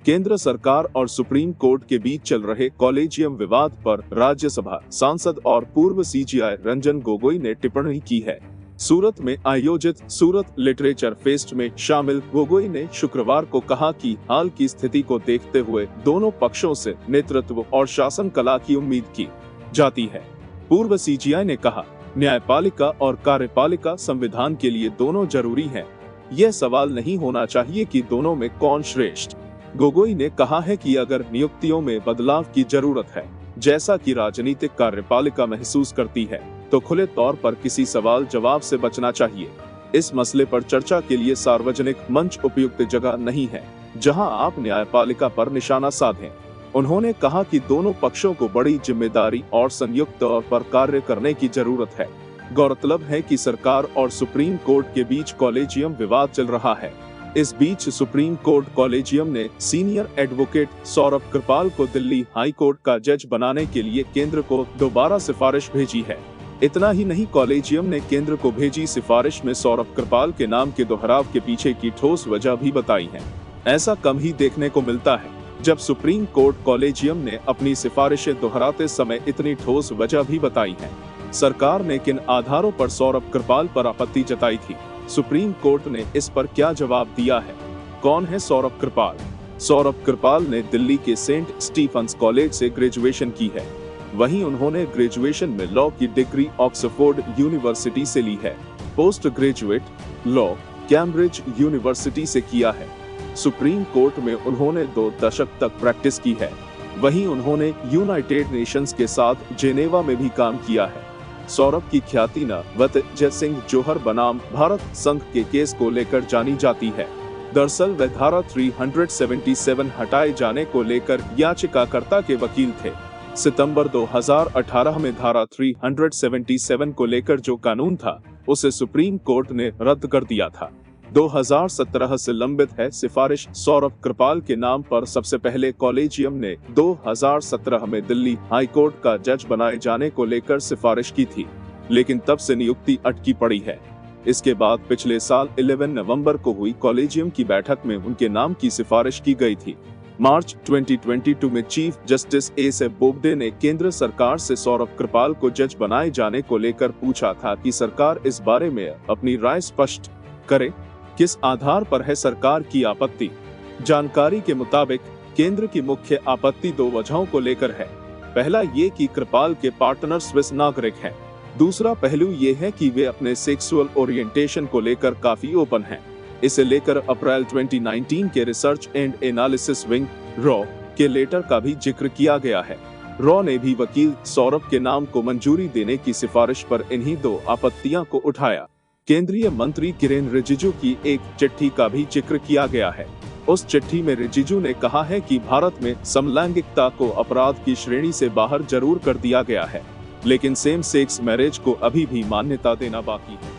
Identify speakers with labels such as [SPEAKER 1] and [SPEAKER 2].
[SPEAKER 1] केंद्र सरकार और सुप्रीम कोर्ट के बीच चल रहे कॉलेजियम विवाद पर राज्यसभा सांसद और पूर्व सीजीआई रंजन गोगोई ने टिप्पणी की है। सूरत में आयोजित सूरत लिटरेचर फेस्ट में शामिल गोगोई ने शुक्रवार को कहा कि हाल की स्थिति को देखते हुए दोनों पक्षों से नेतृत्व और शासन कला की उम्मीद की जाती है। पूर्व सीजीआई ने कहा, न्यायपालिका और कार्यपालिका संविधान के लिए दोनों जरूरी हैं। यह सवाल नहीं होना चाहिए कि दोनों में कौन श्रेष्ठ। गोगोई ने कहा है कि अगर नियुक्तियों में बदलाव की जरूरत है, जैसा कि राजनीतिक कार्यपालिका महसूस करती है, तो खुले तौर पर किसी सवाल जवाब से बचना चाहिए। इस मसले पर चर्चा के लिए सार्वजनिक मंच उपयुक्त जगह नहीं है, जहां आप न्यायपालिका पर निशाना साधें। उन्होंने कहा कि दोनों पक्षों को बड़ी जिम्मेदारी और संयुक्त तौर पर कार्य करने की जरूरत है। गौरतलब है कि सरकार और सुप्रीम कोर्ट के बीच कॉलेजियम विवाद चल रहा है। इस बीच सुप्रीम कोर्ट कॉलेजियम ने सीनियर एडवोकेट सौरभ कृपाल को दिल्ली हाई कोर्ट का जज बनाने के लिए केंद्र को दोबारा सिफारिश भेजी है। इतना ही नहीं, कॉलेजियम ने केंद्र को भेजी सिफारिश में सौरभ कृपाल के नाम के दोहराव के पीछे की ठोस वजह भी बताई है। ऐसा कम ही देखने को मिलता है, जब सुप्रीम कोर्ट कॉलेजियम ने अपनी सिफारिशें दोहराते समय इतनी ठोस वजह भी बताई है। सरकार ने किन आधारों पर सौरभ कृपाल पर आपत्ति जताई थी, सुप्रीम कोर्ट ने इस पर क्या जवाब दिया है? कौन है सौरभ कृपाल? सौरभ कृपाल ने दिल्ली के सेंट स्टीफन्स कॉलेज से ग्रेजुएशन की है। वहीं उन्होंने ग्रेजुएशन में लॉ की डिग्री ऑक्सफोर्ड यूनिवर्सिटी से ली है। Post graduate law Cambridge university से किया है। सुप्रीम कोर्ट में उन्होंने 2 दशक तक प्रैक्टिस की है। वहीं उन्होंने यूनाइटेड नेशंस के साथ जेनेवा में भी काम किया है। सौरभ की ख्याति नवतेज सिंह जोहर बनाम भारत संघ के केस को लेकर जानी जाती है। दरअसल वे धारा 377 हटाए जाने को लेकर याचिकाकर्ता के वकील थे। सितंबर 2018 में धारा 377 को लेकर जो कानून था, उसे सुप्रीम कोर्ट ने रद्द कर दिया था। 2017 से लंबित है सिफारिश। सौरभ कृपाल के नाम पर सबसे पहले कॉलेजियम ने 2017 में दिल्ली हाई कोर्ट का जज बनाए जाने को लेकर सिफारिश की थी, लेकिन तब से नियुक्ति अटकी पड़ी है। इसके बाद पिछले साल 11 नवंबर को हुई कॉलेजियम की बैठक में उनके नाम की सिफारिश की गई थी। मार्च 2022 में चीफ जस्टिस एस बोबडे ने केंद्र सरकार से सौरभ कृपाल को जज बनाए जाने को लेकर पूछा था कि सरकार इस बारे में अपनी राय स्पष्ट करे। किस आधार पर है सरकार की आपत्ति? जानकारी के मुताबिक केंद्र की मुख्य आपत्ति 2 वजहों को लेकर है। पहला ये कि कृपाल के पार्टनर स्विस नागरिक हैं। दूसरा पहलू ये है कि वे अपने सेक्सुअल ओरिएंटेशन को लेकर काफी ओपन हैं। इसे लेकर अप्रैल 2019 के research and analysis wing raw के लेटर का भी जिक्र किया गया है। रॉ ने भी वकील सौरभ के नाम को मंजूरी देने की सिफारिश पर इन्हीं 2 आपत्तियां को उठाया। केंद्रीय मंत्री किरेन रिजिजू की एक चिट्ठी का भी जिक्र किया गया है। उस चिट्ठी में रिजिजू ने कहा है कि भारत में समलैंगिकता को अपराध की श्रेणी से बाहर जरूर कर दिया गया है, लेकिन सेम सेक्स मैरिज को अभी भी मान्यता देना बाकी है।